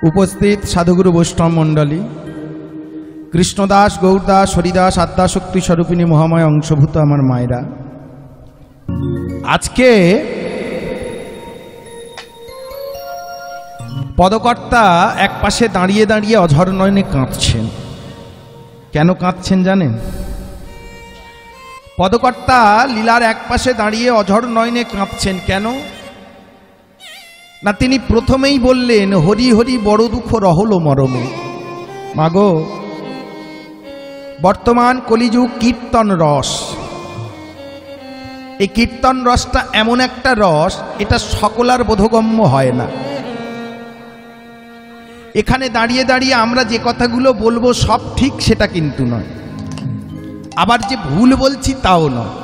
উপস্থিত সাধুগুরু বৈষ্ণব মণ্ডলী, কৃষ্ণদাস, গৌরদাস, হরিদাস, আদ্যাশক্তি স্বরূপিণী মহাময় অংশভূত আমার মায়েরা, আজকে পদকর্তা এক পাশে দাঁড়িয়ে দাঁড়িয়ে অঝর নয়নে কাঁদছেন। কেন কাঁদছেন জানেন? পদকর্তা লীলার এক পাশে দাঁড়িয়ে অঝর নয়নে কাঁদছেন কেন না, তিনি প্রথমেই বললেন, হরি হরি বড় দুঃখ রহল মরমে। মাগো, বর্তমান কলিযুগ কীর্তন রস। এই কীর্তন রসটা এমন একটা রস, এটা সকলার বোধগম্য হয় না। এখানে দাঁড়িয়ে দাঁড়িয়ে আমরা যে কথাগুলো বলবো সব ঠিক সেটা কিন্তু নয়, আবার যে ভুল বলছি তাও নয়,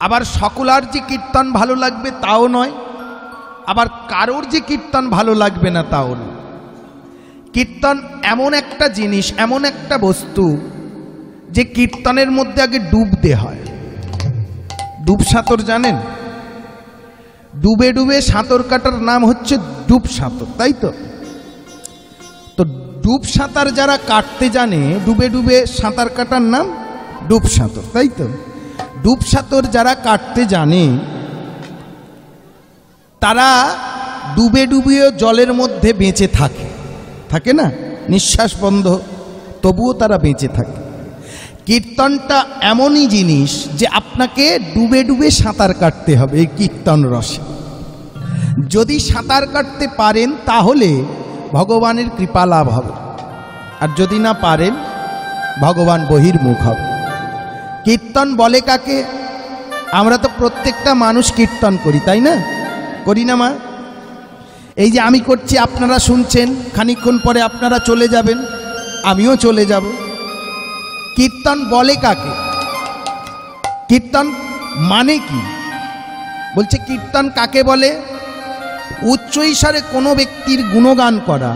আবার সকলার যে কীর্তন ভালো লাগবে তাও নয়, আবার কারোর যে কীর্তন ভালো লাগবে না তাও নয়। কীর্তন এমন একটা জিনিস, এমন একটা বস্তু যে কীর্তনের মধ্যে আগে ডুবতে হয়। ডুব সাঁতর জানেন? ডুবে ডুবে সাঁতর কাটার নাম হচ্ছে ডুব সাঁতর, তাই তো? তো ডুব সাঁতার যারা কাটতে জানে, ডুবে ডুবে সাঁতার কাটার নাম ডুব সাঁতর, তাই তো? ডুব সাঁতর যারা কাটতে জানে তারা ডুবে ডুবিয়ে জলের মধ্যে বেঁচে থাকে, থাকে না? নিঃশ্বাস বন্ধ, তবুও তারা বেঁচে থাকে। কীর্তনটা এমনই জিনিস যে আপনাকে ডুবে ডুবে সাঁতার কাটতে হবে এই কীর্তন রসে। যদি সাঁতার কাটতে পারেন তাহলে ভগবানের কৃপা লাভ হবে, আর যদি না পারেন ভগবান বহির্মুখ হবে। কীর্তন বলে কাকে? আমরা তো প্রত্যেকটা মানুষ কীর্তন করি, তাই না? করি না মা? এই যে আমি করছি, আপনারা শুনছেন, খানিকক্ষণ পরে আপনারা চলে যাবেন, আমিও চলে যাব। কীর্তন বলে কাকে? কীর্তন মানে কি? বলছে কীর্তন কাকে বলে? উচ্চ ঈশ্বরে কোনো ব্যক্তির গুণগান করা,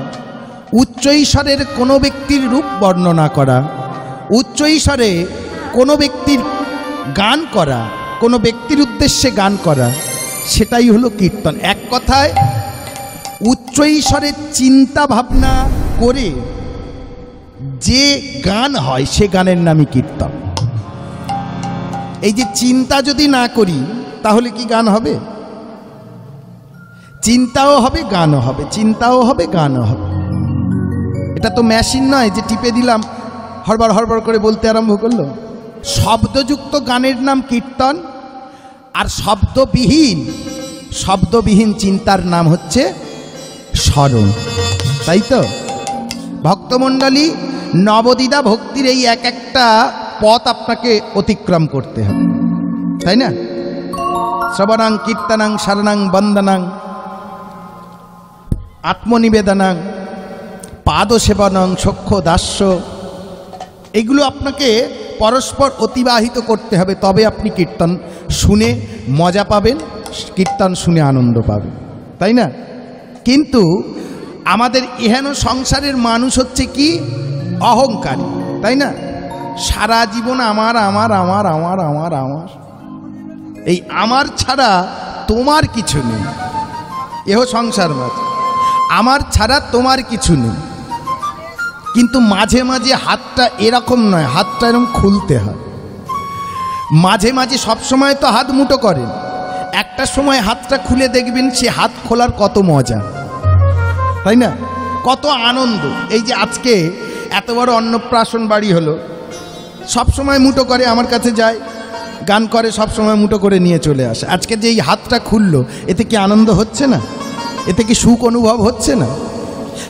উচ্চ ঈশ্বরের কোনো ব্যক্তির রূপ বর্ণনা করা, উচ্চ ঈশ্বরে কোনো ব্যক্তির গান করা, কোনো ব্যক্তির উদ্দেশ্যে গান করা, সেটাই হলো কীর্তন। এক কথায় উচ্চ ঈশ্বরের চিন্তা ভাবনা করে যে গান হয় সে গানের নামই কীর্তন। এই যে চিন্তা যদি না করি তাহলে কি গান হবে? চিন্তাও হবে, গানও হবে, চিন্তাও হবে, গানও হবে। এটা তো মেশিন নয় যে টিপে দিলাম হড়বড় হড়বড় করে বলতে আরম্ভ করলো। শব্দযুক্ত গানের নাম কীর্তন, আর শব্দবিহীন চিন্তার নাম হচ্ছে স্মরণ, তাই তো? ভক্তমণ্ডলী, নবদ্বিধা ভক্তির এই এক একটা পথ আপনাকে অতিক্রম করতে হবে, তাই না? শ্রবণাং, কীর্তনাং, শরণাং, বন্দনাং, আত্মনিবেদনাং, পাদসেবনং, সখ্য দাস্য, এগুলো আপনাকে পরস্পর অতিবাহিত করতে হবে, তবে আপনি কীর্তন শুনে মজা পাবেন, কীর্তন শুনে আনন্দ পাবেন, তাই না? কিন্তু আমাদের এহেন সংসারের মানুষ হচ্ছে কি? অহংকারী, তাই না? সারা জীবন আমার আমার আমার আমার আমার আমার, এই আমার ছাড়া তোমার কিছু নেই। এহ সংসার মাঝে আমার ছাড়া তোমার কিছু নেই। কিন্তু মাঝে মাঝে হাতটা এরকম নয়, হাতটা এরকম খুলতে হয়। মাঝে মাঝে সবসময় তো হাত মুঠো করেন, একটা সময় হাতটা খুলে দেখবেন সে হাত খোলার কত মজা, তাই না? কত আনন্দ। এই যে আজকে এত বড় অন্নপ্রাশন বাড়ি হলো, সবসময় মুঠো করে আমার কাছে যায়, গান করে, সবসময় মুঠো করে নিয়ে চলে আসে। আজকে যে এই হাতটা খুললো, এতে কি আনন্দ হচ্ছে না? এতে কি সুখ অনুভব হচ্ছে না?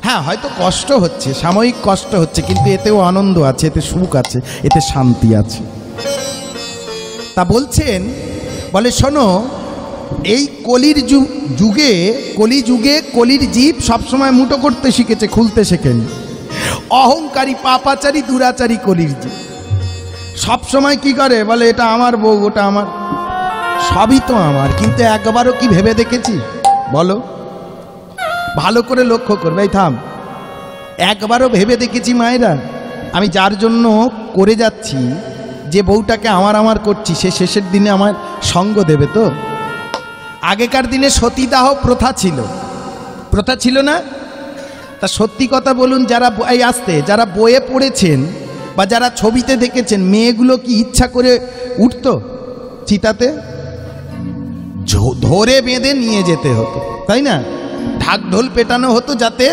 হ্যাঁ, হয়তো কষ্ট হচ্ছে, সাময়িক কষ্ট হচ্ছে, কিন্তু এতেও আনন্দ আছে, এতে সুখ আছে, এতে শান্তি আছে। তা বলছেন, বলে শোনো, এই কলিযুগে কলির জীব সবসময় মুঠো করতে শিখেছে, খুলতে শেখেনি। অহংকারী, পাপাচারী, দুরাচারী কলির জীব সবসময় কি করে? বলে এটা আমার বউ, ওটা আমার, সবই তো আমার। কিন্তু একবারও কি ভেবে দেখেছি? বলো, ভালো করে লক্ষ্য করবে। এই থাম, একবারও ভেবে দেখেছি মায়েরা, আমি যার জন্য করে যাচ্ছি, যে বউটাকে আমার আমার করছি, সে শেষের দিনে আমার সঙ্গ দেবে তো? আগেকার দিনে সতীদাহ প্রথা ছিল না? তা সত্যি কথা বলুন, যারা এই আসতে যারা বইয়ে পড়েছেন বা যারা ছবিতে দেখেছেন, মেয়েগুলো কি ইচ্ছা করে উঠতো চিতাতে? ধরে বেঁধে নিয়ে যেতে হতো, তাই না? ঢাকঢোল পেটানো হতো যাতে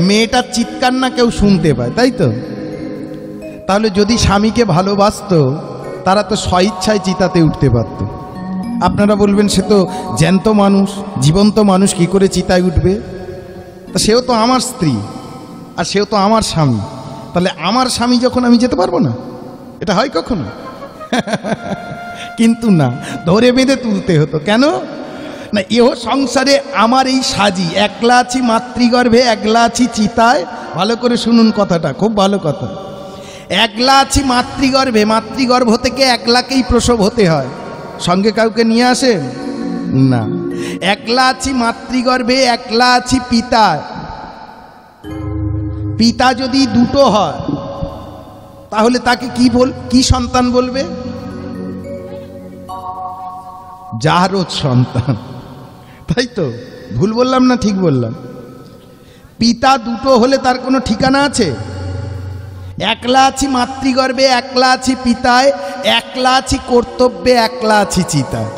মেয়েটার চিৎকার না কেউ শুনতে পায়, তাই তো? তাহলে যদি স্বামীকে ভালোবাসতো তারা তো স্বইচ্ছায় চিতাতে উঠতে পারত। আপনারা বলবেন সে তো জ্যান্ত মানুষ, জীবন্ত মানুষ, কি করে চিতায় উঠবে? তা সেও তো আমার স্ত্রী আর সেও তো আমার স্বামী, তাহলে আমার স্বামী যখন আমি যেতে পারবো না? এটা হয় কখনো? কিন্তু না, ধরে বেঁধে তুলতে হতো। কেন না, এও সংসারে আমার এই সাজি, একলা আছি মাতৃগর্ভে, একলা আছি চিতায়। ভালো করে শুনুন কথাটা, খুব ভালো কথা। একলা আছি মাতৃগর্ভে, মাতৃগর্ভ থেকে একলাকেই প্রসব হতে হয়, সঙ্গে কাউকে নিয়ে আসেন না। একলা আছি মাতৃগর্ভে, একলা আছি পিতা। পিতা যদি দুটো হয় তাহলে তাকে কি সন্তান বলবে? জারজ সন্তান, তাই তো? ভুল বললাম না ঠিক বললাম? পিতা দুটো হলে তার কোনো ঠিকানা আছে? একলা আছি মাতৃগর্ভে, একলা আছি পিতায়, একলা আছি কর্তব্যে, একলা আছি চিতায়।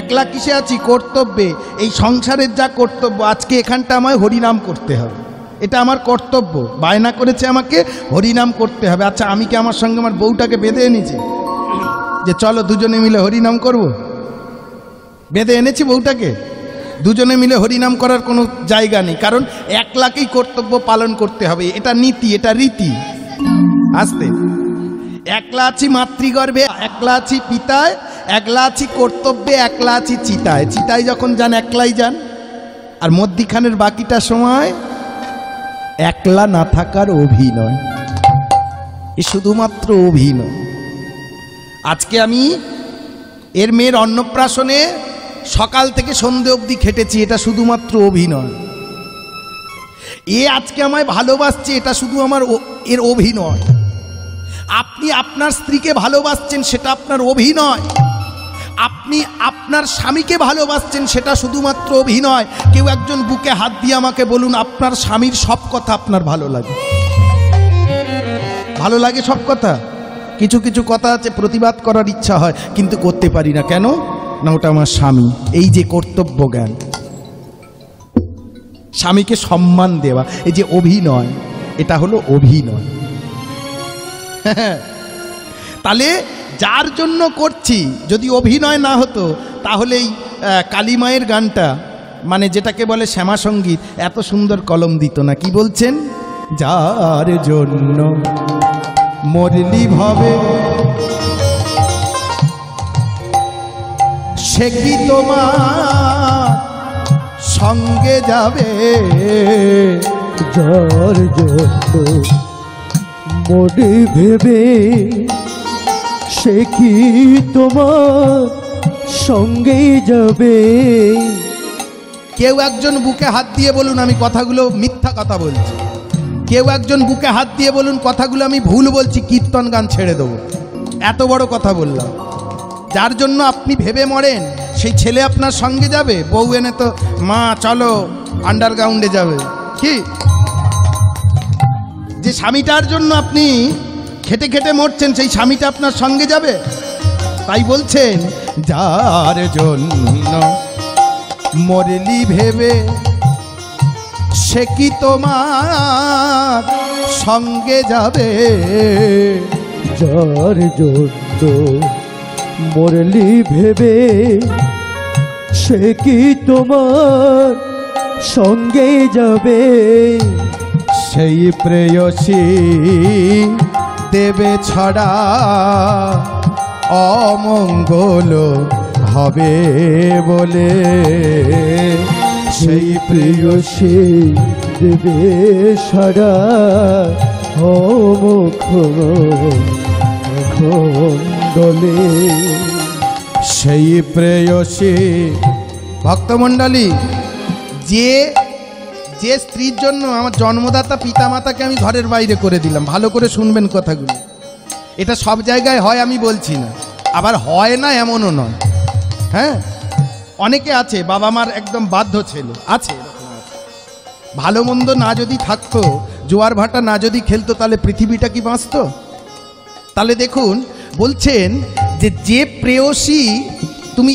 একলা কিসে আছি? কর্তব্যে। এই সংসারের যা কর্তব্য, আজকে এখানটা আমায় হরিনাম করতে হবে, এটা আমার কর্তব্য। বায়না করেছে আমাকে হরিনাম করতে হবে। আচ্ছা, আমি কি আমার সঙ্গে আমার বউটাকে বেঁধে এনেছি যে চলো দুজনে মিলে হরিনাম করব? বেঁধে এনেছি বউটাকে? দুজনে মিলে হরিনাম করার কোনো জায়গা নেই, কারণ একলাকেই কর্তব্য পালন করতে হবে। এটা নীতি, এটা রীতি। আসতে একলা আছি মাতৃগর্ভে, একলা আছি পিতায়, একলা আছি কর্তব্যে, একলা আছি চিতায়। চিতায় যখন যান একলাই যান, আর মধ্যিখানের বাকিটা সময় একলা না থাকার অভিনয়। এ শুধুমাত্র অভিনয়। আজকে আমি এর মেয়ের অন্নপ্রাশনে সকাল থেকে সন্ধে অবধি খেটেছি, এটা শুধুমাত্র অভিনয়। এ আজকে আমায় ভালোবাসছে, এটা শুধু আমার এর অভিনয়। আপনি আপনার স্ত্রীকে ভালোবাসছেন, সেটা আপনার অভিনয়। আপনি আপনার স্বামীকে ভালোবাসছেন, সেটা শুধুমাত্র অভিনয়। কেউ একজন বুকে হাত দিয়ে আমাকে বলুন, আপনার স্বামীর সব কথা আপনার ভালো লাগে? ভালো লাগে সব কথা? কিছু কিছু কথা আছে প্রতিবাদ করার ইচ্ছা হয়, কিন্তু করতে পারি না। কেন না, ওটা আমার স্বামী। এই যে কর্তব্য জ্ঞান, স্বামীকে সম্মান দেওয়া, এই যে অভিনয়, এটা হলো অভিনয়। তাহলে যার জন্য করছি, যদি অভিনয় না হতো তাহলে এই কালীমায়ের গানটা, মানে যেটাকে বলে শ্যামা সঙ্গীত, এত সুন্দর কলম দিত না। কি বলছেন? যার জন্য মরলি ভবে, সে কি তোমার সঙ্গে যাবে? যার জন্য মনে ভেবে, সে কি তোমার সঙ্গে যাবে? কেউ একজন বুকে হাত দিয়ে বলুন আমি কথাগুলো মিথ্যা কথা বলছি। কেউ একজন বুকে হাত দিয়ে বলুন কথাগুলো আমি ভুল বলছি, কীর্তন গান ছেড়ে দেবো। এত বড় কথা বললাম। যার জন্য আপনি ভেবে মরেন, সেই ছেলে আপনার সঙ্গে যাবে? বউ এনে তো মা চলো আন্ডারগ্রাউন্ডে যাবে। কি যে স্বামীটার জন্য আপনি খেটে খেটে মরছেন, সেই স্বামীটা আপনার সঙ্গে যাবে? তাই বলছেন, যার জন্য মরলি ভেবে, সে কি তোমার সঙ্গে যাবে? যার জন্য মরলি ভেবে, সে কি তোমার সঙ্গে যাবে? সেই প্রেয়সী দেবে ছড়া, অমঙ্গল হবে বলে। সেই প্রেয়সী দেবে সারা, মুখমণ্ডলে। সেই প্রেয়সী, ভক্তমণ্ডলী, যে যে স্ত্রীর জন্য আমার জন্মদাতা পিতামাতাকে আমি ঘরের বাইরে করে দিলাম। ভালো করে শুনবেন কথাগুলো। এটা সব জায়গায় হয় আমি বলছি না, আবার হয় না এমনও নয়। হ্যাঁ, অনেকে আছে বাবা মার একদম বাধ্য ছেলে আছে, ভালো মন্দ না যদি থাকতো, জোয়ার ভাটা না যদি খেলতো, তাহলে পৃথিবীটা কি বাঁচত? তাহলে দেখুন বলছেন যে প্রেয়সী তুমি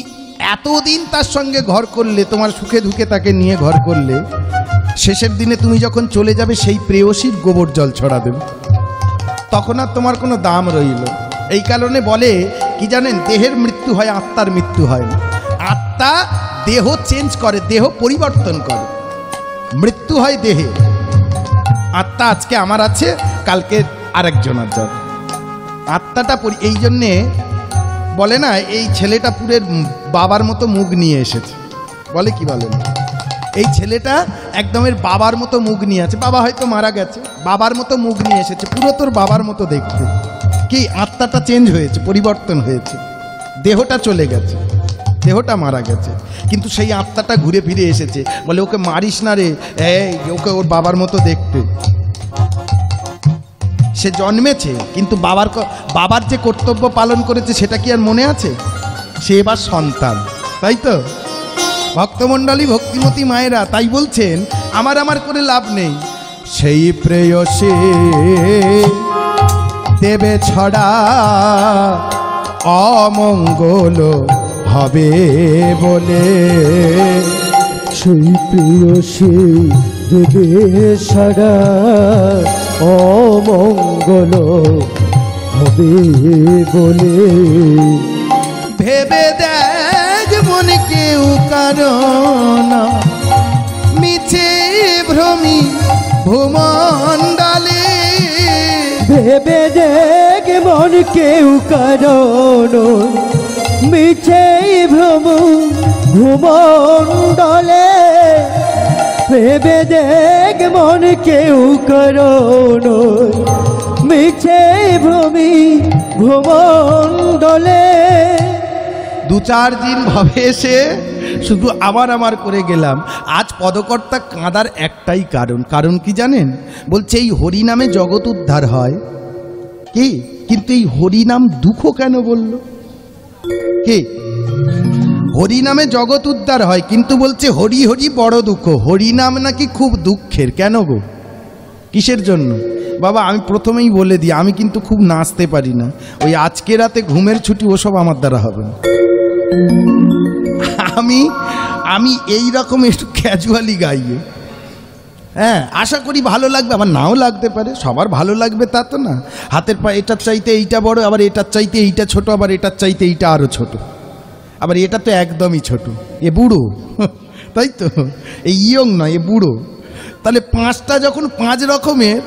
এতদিন তার সঙ্গে ঘর করলে, তোমার সুখে দুঃখে তাকে নিয়ে ঘর করলে, শেষের দিনে তুমি যখন চলে যাবে সেই প্রেয়সীর গোবর জল ছড়া দেবে, তখন আর তোমার কোনো দাম রইল। এই কারণে বলে কি জানেন, দেহের মৃত্যু হয়, আত্মার মৃত্যু হয় না। আত্মা দেহ চেঞ্জ করে, দেহ পরিবর্তন করে, মৃত্যু হয় দেহে। আত্মা আজকে আমার আছে, কালকে আরেকজনের যাবে। আত্মাটা এই জন্যে বলে না, এই ছেলেটা পুরের বাবার মতো মুখ নিয়ে এসেছে, বলে কি বলেন, এই ছেলেটা একদমের বাবার মতো মুখ নিয়ে আছে, বাবা হয়তো মারা গেছে, বাবার মতো মুখ নিয়ে এসেছে, পুরো তোর বাবার মতো দেখতে। কি আত্মাটা চেঞ্জ হয়েছে, পরিবর্তন হয়েছে, দেহটা চলে গেছে, দেহটা মারা গেছে, কিন্তু সেই আত্মাটা ঘুরে ফিরে এসেছে। বলে ওকে মারিস না রে, এই ওকে ওর বাবার মতো দেখতে। সে জন্মেছে, কিন্তু বাবার যে কর্তব্য পালন করেছে সেটা কি আর মনে আছে? সে এবার সন্তান, তাই তো ভক্তমণ্ডলী, ভক্তিমতী মায়েরা, তাই বলছেন আমার করে লাভ নেই। সেই প্রেয়সী দেবে ছড়া, অমঙ্গল হবে বলে। সেই প্রেয়সী দেবে সারা, অমঙ্গল হবে বলে। ভেবে দেখ মন কেউ কারণ, মিছে ভ্রমি ভূমণ্ডলে। ভেবে দেখ মন কেউ কারণ, মিছে ভ্রম ভূমণ্ডলে। ভেবে দেখ মন কেউ কারণ, মিছে ভ্রমি ভূমণ্ডলে। দু চার দিন ভাবে এসে শুধু আমার করে গেলাম। আজ পদকর্তা কাঁদার একটাই কারণ কি জানেন? বলছে এই হরিনামে জগৎ উদ্ধার হয়, কি কিন্তু এই হরিনাম দুঃখ কেন বলল? কি হরিনামে জগৎ উদ্ধার হয়, কিন্তু বলছে হরি হরি বড় দুঃখ। হরিনাম নাকি খুব দুঃখের। কেন গো, কিসের জন্য? বাবা আমি প্রথমেই বলে দিই, আমি কিন্তু খুব নাচতে পারি না। ওই আজকে রাতে ঘুমের ছুটি ওসব আমার দ্বারা হবে না। আমি এই রকম একটু ক্যাজুয়ালি গাইয়ে, হ্যাঁ, আশা করি ভালো লাগবে, আমার নাও লাগতে পারে। সবার ভালো লাগবে তা তো না। হাতের পা এটার চাইতে এইটা বড়, আবার এটার চাইতে এইটা ছোট, আবার এটার চাইতে এইটা আরও ছোট, আবার এটা তো একদমই ছোট, এ বুড়ো, তাই তো, এই ইয়ং নয়, এ বুড়ো। তাহলে পাঁচটা যখন পাঁচ রকমের,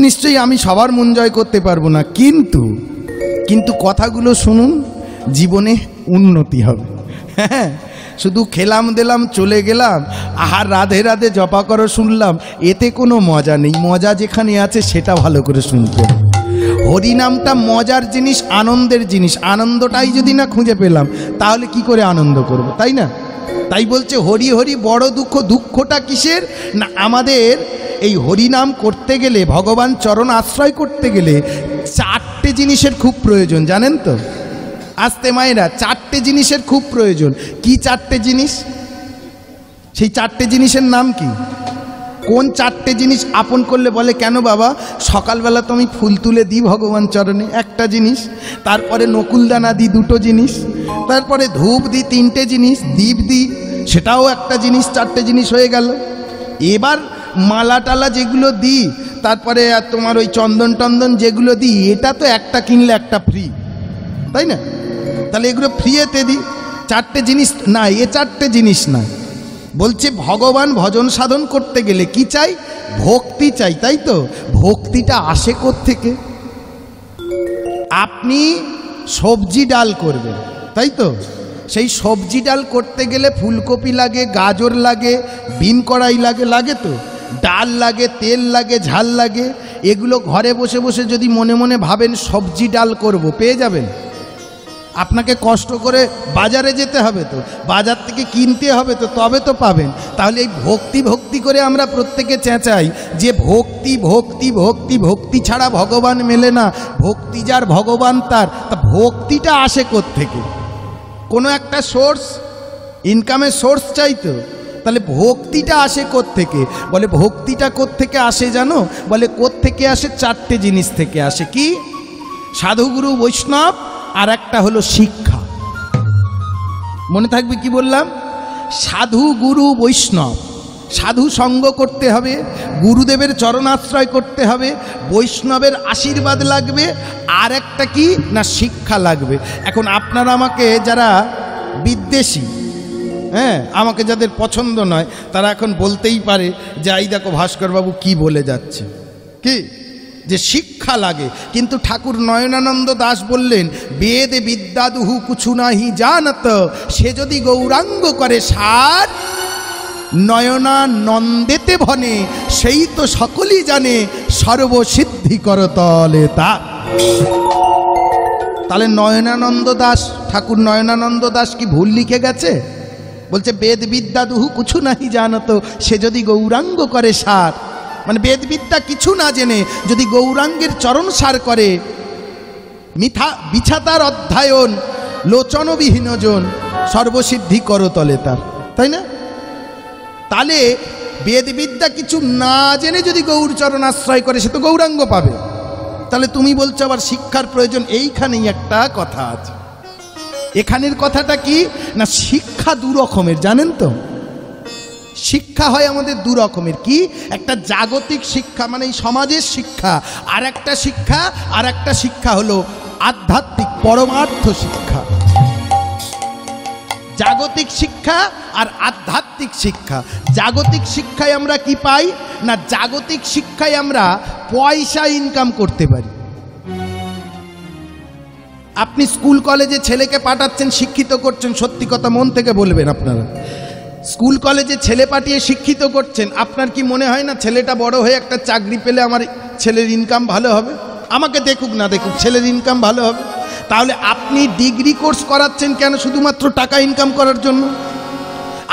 নিশ্চয়ই আমি সবার মন জয় করতে পারবো না, কিন্তু কথাগুলো শুনুন, জীবনে উন্নতি হবে। হ্যাঁ, শুধু খেলাম দিলাম চলে গেলাম, আহার রাধে রাধে জপা করো শুনলাম, এতে কোনো মজা নেই। মজা যেখানে আছে সেটা ভালো করে শুনতে। হরিনামটা মজার জিনিস, আনন্দের জিনিস। আনন্দটাই যদি না খুঁজে পেলাম তাহলে কি করে আনন্দ করব, তাই না? তাই বলছে হরি হরি বড় দুঃখ। দুঃখটা কিসের না, আমাদের এই হরিনাম করতে গেলে, ভগবান চরণ আশ্রয় করতে গেলে চারটে জিনিসের খুব প্রয়োজন, জানেন তো? আস্তে মায়েরা, চারটে জিনিসের খুব প্রয়োজন। কি চারটে জিনিস? সেই চারটে জিনিসের নাম কি? কোন চারটে জিনিস আপন করলে বলে কেন বাবা সকালবেলা তো আমি ফুল তুলে দিই ভগবান চরণে, একটা জিনিস। তারপরে নকুলদানা দিই, দুটো জিনিস। তারপরে ধূপ দিই, তিনটে জিনিস। দীপ দিই, সেটাও একটা জিনিস। চারটে জিনিস হয়ে গেল। এবার মালা টালা যেগুলো দিই, তারপরে আর তোমার ওই চন্দন টন্দন যেগুলো দিই, এটা তো একটা কিনলে একটা ফ্রি, তাই না? তাহলে এগুলো ফ্রিয়েতে দিই। চারটে জিনিস না, এ চারটে জিনিস না। বলছে ভগবান ভজন সাধন করতে গেলে কি চাই? ভক্তি চাই, তাই তো? ভক্তিটা আসে কোত্থেকে? আপনি সবজি ডাল করবেন, তাই তো? সেই সবজি ডাল করতে গেলে ফুলকপি লাগে, গাজর লাগে, বিন কড়াই লাগে, লাগে তো? ডাল লাগে, তেল লাগে, ঝাল লাগে। এগুলো ঘরে বসে বসে যদি মনে মনে ভাবেন সবজি ডাল করব, পেয়ে যাবেন। আপনাকে কষ্ট করে বাজারে যেতে হবে তো, বাজার থেকে কিনতে হবে তো, তবে তো পাবেন। তাহলে এই ভক্তি ভক্তি করে আমরা প্রত্যেকে চেঁচাই যে ভক্তি ভক্তি ভক্তি, ভক্তি ছাড়া ভগবান মেলে না, ভক্তি যার ভগবান তার। তা ভক্তিটা আসে কোত্থেকে? কোনো একটা সোর্স, ইনকামের সোর্স চাই তো, তাহলে ভক্তিটা আসে কোত্থেকে? বলে ভক্তিটা কোত্থেকে আসে জানো? বলে কোত্থেকে আসে? চারটে জিনিস থেকে আসে। কি? সাধুগুরু বৈষ্ণব, আর একটা হলো শিক্ষা। মনে থাকবে কি বললাম? সাধু গুরু বৈষ্ণব। সাধু সঙ্গ করতে হবে, গুরুদেবের চরণাশ্রয় করতে হবে, বৈষ্ণবের আশীর্বাদ লাগবে, আর একটা কি না শিক্ষা লাগবে। এখন আপনারা আমাকে যারা বিদ্বেষী, হ্যাঁ, আমাকে যাদের পছন্দ নয়, তারা এখন বলতেই পারে যে এই দেখো ভাস্করবাবু কি বলে যাচ্ছে, কি যে শিক্ষা লাগে। কিন্তু ঠাকুর নয়নানন্দ দাস বললেন, বেদ বিদ্যাদুহু কুছু নাহি জানত, সে যদি গৌরাঙ্গ করে সার, নয়নানন্দেতে ভনে, সেই তো সকলেই জানে, সর্বসিদ্ধি করতলে তা। তাহলে নয়নানন্দ দাস, ঠাকুর নয়নানন্দ দাস কি ভুল লিখে গেছে? বলছে বেদ বিদ্যাদুহু কুছু নাহি জানত, সে যদি গৌরাঙ্গ করে সার, মানে বেদ বিদ্যা কিছু না জেনে যদি গৌরাঙ্গের চরণ সার করে, মিথ্যা বিছাতার অধ্যায়ন লোচনবিহীন জন, সর্বসিদ্ধি করতলে তার। তাই না? তাহলে বেদ বিদ্যা কিছু না জেনে যদি গৌর চরণ আশ্রয় করে, সে তো গৌরাঙ্গ পাবে। তাহলে তুমি বলছো আবার শিক্ষার প্রয়োজন। এইখানেই একটা কথা আছে। এখানের কথাটা কি না, শিক্ষা দু রকমের, জানেন তো? শিক্ষা হয় আমাদের দু রকমের। কি? একটা জাগতিক শিক্ষা, মানে এই সমাজের শিক্ষা, আর একটা শিক্ষা হলো আধ্যাত্মিক পরমার্থ শিক্ষা। জাগতিক শিক্ষা আর আধ্যাত্মিক শিক্ষা। জাগতিক শিক্ষায় আমরা কি পাই না, জাগতিক শিক্ষায় আমরা পয়সা ইনকাম করতে পারি। আপনি স্কুল কলেজে ছেলেকে পাঠাচ্ছেন, শিক্ষিত করছেন, সত্যি কথা মন থেকে বলবেন, আপনারা স্কুল কলেজে ছেলে পাঠিয়ে শিক্ষিত করছেন, আপনার কি মনে হয় না ছেলেটা বড় হয়ে একটা চাকরি পেলে আমার ছেলের ইনকাম ভালো হবে? আমাকে দেখুক না দেখুক, ছেলের ইনকাম ভালো হবে। তাহলে আপনি ডিগ্রি কোর্স করাচ্ছেন কেন? শুধুমাত্র টাকা ইনকাম করার জন্য।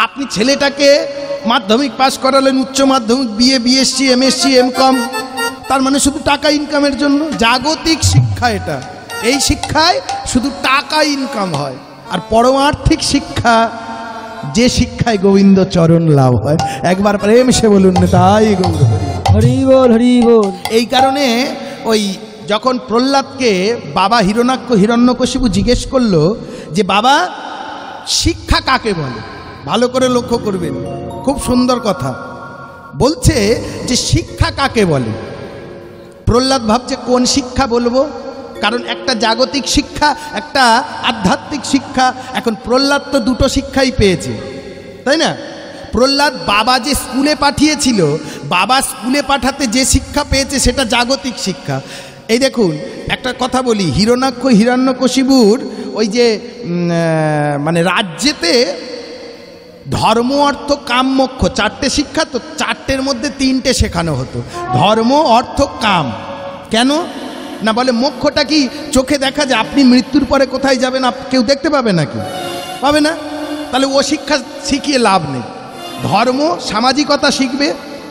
আপনি ছেলেটাকে মাধ্যমিক পাস করালেন, উচ্চ মাধ্যমিক, বিএ, বিএসসি, এমএসসি, এমকম, তার মানে শুধু টাকা ইনকামের জন্য। জাগতিক শিক্ষা এটা, এই শিক্ষায় শুধু টাকা ইনকাম হয়। আর পরমার্থিক শিক্ষা, যে শিক্ষায় গোবিন্দ চরণ লাভ হয়। একবার প্রেম সে বলুন না তাই গৌর হরি বল, হরি বল। এই কারণে ওই যখন প্রহ্লাদকে বাবা হিরণ্যকশিপু জিজ্ঞেস করলো যে বাবা শিক্ষা কাকে বলে, ভালো করে লক্ষ্য করবেন, খুব সুন্দর কথা বলছে যে শিক্ষা কাকে বলে। প্রহ্লাদ ভাবছে কোন শিক্ষা বলবো, কারণ একটা জাগতিক শিক্ষা, একটা আধ্যাত্মিক শিক্ষা। এখন প্রহ্লাদ তো দুটো শিক্ষাই পেয়েছে, তাই না? প্রহ্লাদ বাবা যে স্কুলে পাঠিয়েছিল, বাবা স্কুলে পাঠাতে যে শিক্ষা পেয়েছে সেটা জাগতিক শিক্ষা। এই দেখুন একটা কথা বলি, হিরণ্যকশিপুর ওই যে মানে রাজ্যেতে ধর্ম অর্থ কাম মোক্ষ চারটে শিক্ষা, তো চারটের মধ্যে তিনটে শেখানো হতো, ধর্ম অর্থ কাম। কেন না বলে মোক্ষটা কি চোখে দেখা যায়? আপনি মৃত্যুর পরে কোথায় যাবেন কেউ দেখতে পাবে নাকি? পাবে না। তাহলে ও শিক্ষা শিখিয়ে লাভ নেই। ধর্ম সামাজিকতা শিখবে,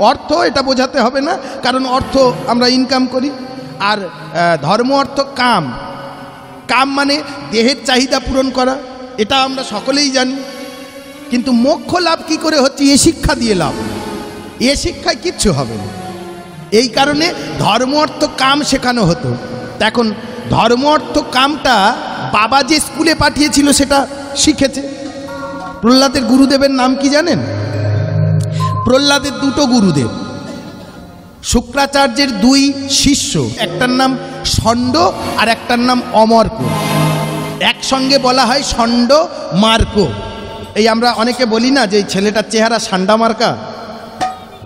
অর্থ এটা বোঝাতে হবে না, কারণ অর্থ আমরা ইনকাম করি। আর ধর্ম অর্থ কাম, কাম মানে দেহের চাহিদা পূরণ করা, এটা আমরা সকলেই জানি। কিন্তু মোক্ষ লাভ কি করে হচ্ছে? এ শিক্ষা দিয়ে লাভ, এ শিক্ষায় কিচ্ছু হবে না। এই কারণে ধর্ম অর্থ কাম শেখানো হতো। এখন ধর্ম অর্থ কামটা বাবা যে স্কুলে পাঠিয়েছিল সেটা শিখেছে। প্রহ্লাদের গুরুদেবের নাম কি জানেন? প্রহ্লাদের দুটো গুরুদেব, শুক্রাচার্যের দুই শিষ্য, একটার নাম ষণ্ড আর একটার নাম অমর্ক। একসঙ্গে বলা হয় ষণ্ড মার্ক। এই আমরা অনেকে বলি না যে এই ছেলেটার চেহারা ষান্ডা মার্কা,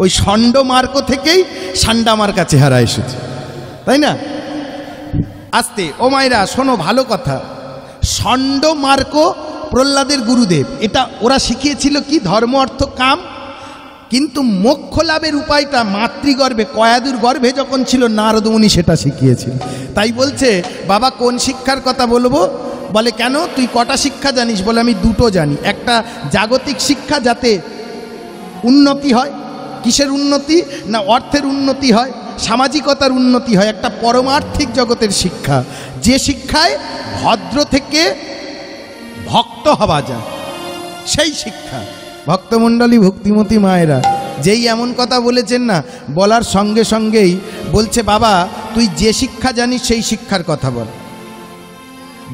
ওই ষণ্ড মার্ক থেকেই ষান্ডা মার্কা চেহারা এসেছে, তাই না? আস্তে ও মায়েরা শোনো, ভালো কথা। ষণ্ড মার্ক প্রহ্লাদের গুরুদেব, এটা ওরা শিখিয়েছিল কি? ধর্ম অর্থ কাম। কিন্তু মোক্ষ লাভের উপায়টা মাতৃগর্ভে, কয়াদুর গর্ভে যখন ছিল নারদমুনি সেটা শিখিয়েছিল। তাই বলছে বাবা কোন শিক্ষার কথা বলবো? বলে কেন, তুই কটা শিক্ষা জানিস? বলে আমি দুটো জানি। একটা জাগতিক শিক্ষা, যাতে উন্নতি হয়। কিসের উন্নতি না? অর্থের উন্নতি হয়, সামাজিকতার উন্নতি হয়। একটা পরমার্থিক জগতের শিক্ষা, যে শিক্ষায় ভদ্র থেকে ভক্ত হওয়া যায়, সেই শিক্ষা। ভক্তমণ্ডলী ভক্তিমতী মায়েরা, যেই এমন কথা বলেছেন না, বলার সঙ্গে সঙ্গেই বলছে, বাবা তুই যে শিক্ষা জানিস সেই শিক্ষার কথা বল।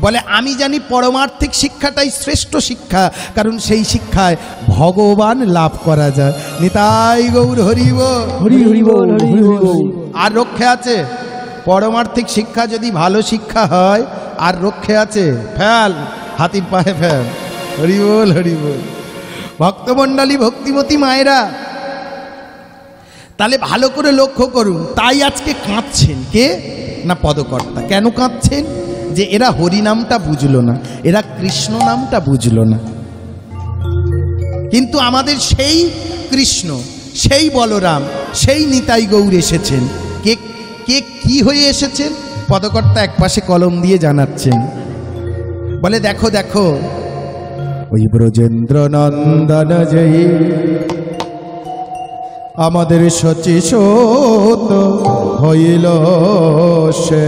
বলে আমি জানি পরমার্থিক শিক্ষাটাই শ্রেষ্ঠ শিক্ষা, কারণ সেই শিক্ষায় ভগবান লাভ করা যায়। নিতাই গৌর হরি বল, হরি হরি বল, হরি হরি বল। আর রক্ষে আছে? পরমার্থিক শিক্ষা যদি ভালো শিক্ষা হয় আর রক্ষে আছে? ফেল, হাতির পায়ে ফেল। হরি বল, হরি বল। ভক্তমণ্ডলী ভক্তিমতী মায়েরা, তাহলে ভালো করে লক্ষ্য করুন। তাই আজকে কাঁদছেন কে না? পদকর্তা। কেন কাঁদছেন? যে এরা হরি নামটা বুঝলো না, এরা কৃষ্ণ নামটা বুঝলো না। কিন্তু আমাদের সেই কৃষ্ণ, সেই বলরাম, সেই নিতাই গৌর এসেছেন। কে কে কি হয়ে এসেছেন? পদকর্তা একপাশে কলম দিয়ে জানাচ্ছেন। বলে দেখো দেখো, ওই ব্রজেন্দ্র নন্দন জয়ী আমাদের শচীশোত হইল সে।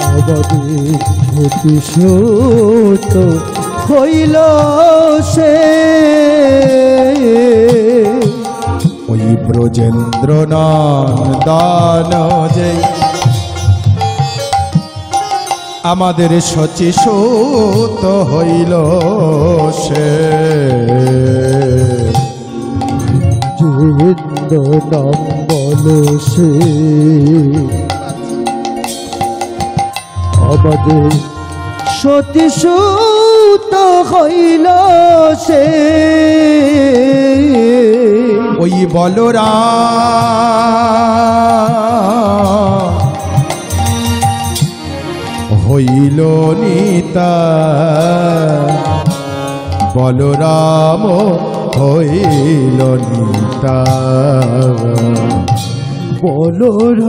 আমাদের শচীশোত হইল সে। ওই ব্রজেন্দ্র নন্দন জয় আমাদের শচীশোত হইল সে। যুগেন্দ্র নাম বল সে, আমাদের শচীশোত হইল সে। ওই বলরাম হইল নিতা, বলরাম হইল নিতা। বলরাম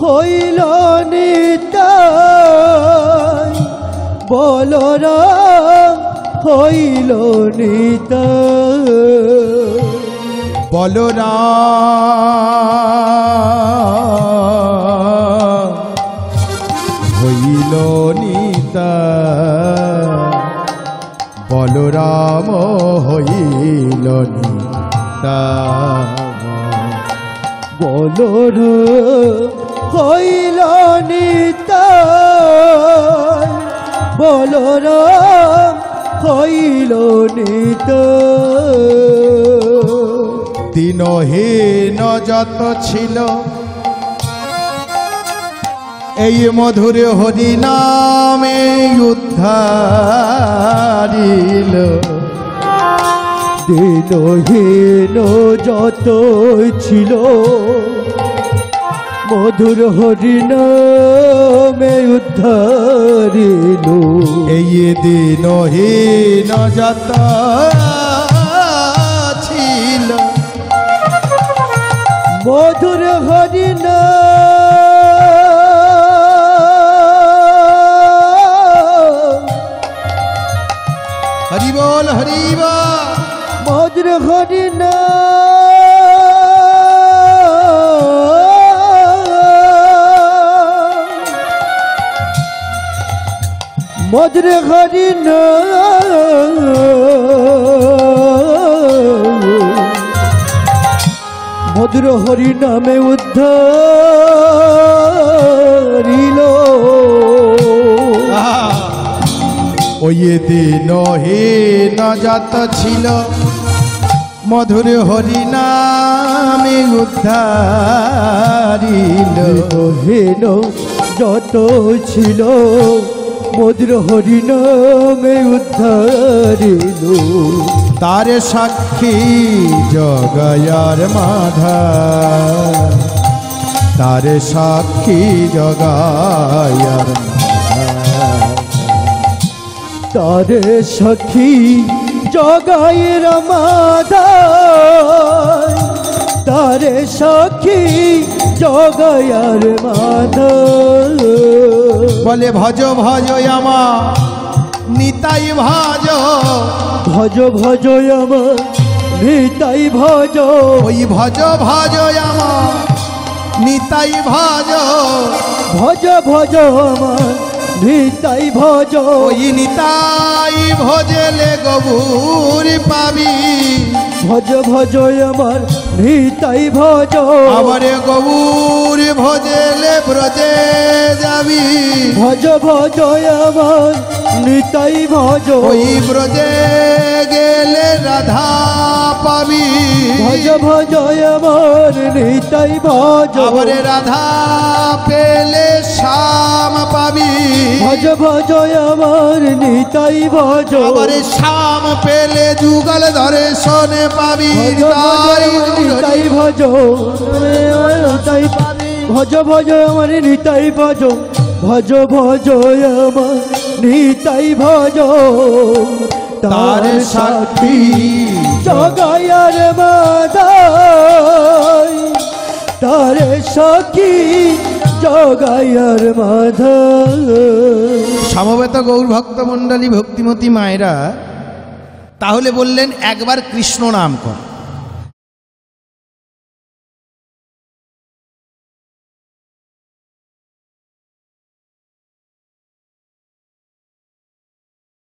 হইল নিতা, বলরাম হইল নিতা। বলরাম হইল নিতা, বলরাম হইল নিতা। বলরাম হইল নিতা, বলরাম হইল নিতা। দিনহীন যত ছিল এই মধুর হরি নামে উদ্ধারিল। দিনহীন যত ছিল মধুর হরি নামে উদ্ধারিল। এই দিনহীন যত ছিল মধুর হরি নাম, হরি বল, হরি বল। মধুর হরি নাম, মধুর হরি নাম, মধুর হরি নামে উদ্ধারিল। ওই দিনহীন যত ছিল মধুর হরি নামে উদ্ধারিল। হীন যত ছিল মধুর হরি নামে উদ্ধারিল। তার সাক্ষী জগায়ার মাধা, তার সাক্ষী জগায়ার মাধা। তারে সখী জগায়ের মাধা, তারে সখী জগায়ার মাধা। বলে ভজ ভজ আমার নিতাই ভজ, ভজ ভজ আমার নিতাই ভজ ওই ভজ ভজ আমার নিতাই ভজ, ভজ ভজ আমার নিতাই ভজ, ওই নিতাই ভজলে গবুর পাবি, ভজ ভজ আমার নিতাই ভজ, আবার গবুর ভজলে ব্রজে যাবি, ভজ ভজ আমার নিতাই ভজ, ওই ব্রজে গেলে রাধা পাবি, ভজ ভজ আমার নিতাই ভজ, আবার রাধা পেলে শ্যাম পাবি, ভজ ভজ আমার নিতাই ভজ, আবার শ্যাম পেলে যুগল ধরে শোনে পাবি, নিতাই ভজ, ভজ ভজ আমার নিতাই ভজ, ভজ ভজ আমার নিতাই ভজ, তার সাক্ষী জগায়ার মাধাই, তার সাক্ষী জগায়ার মাধাই। সমবেত গৌর ভক্ত মণ্ডলী ভক্তিমতী মায়েরা তাহলে বললেন একবার কৃষ্ণ নাম কর।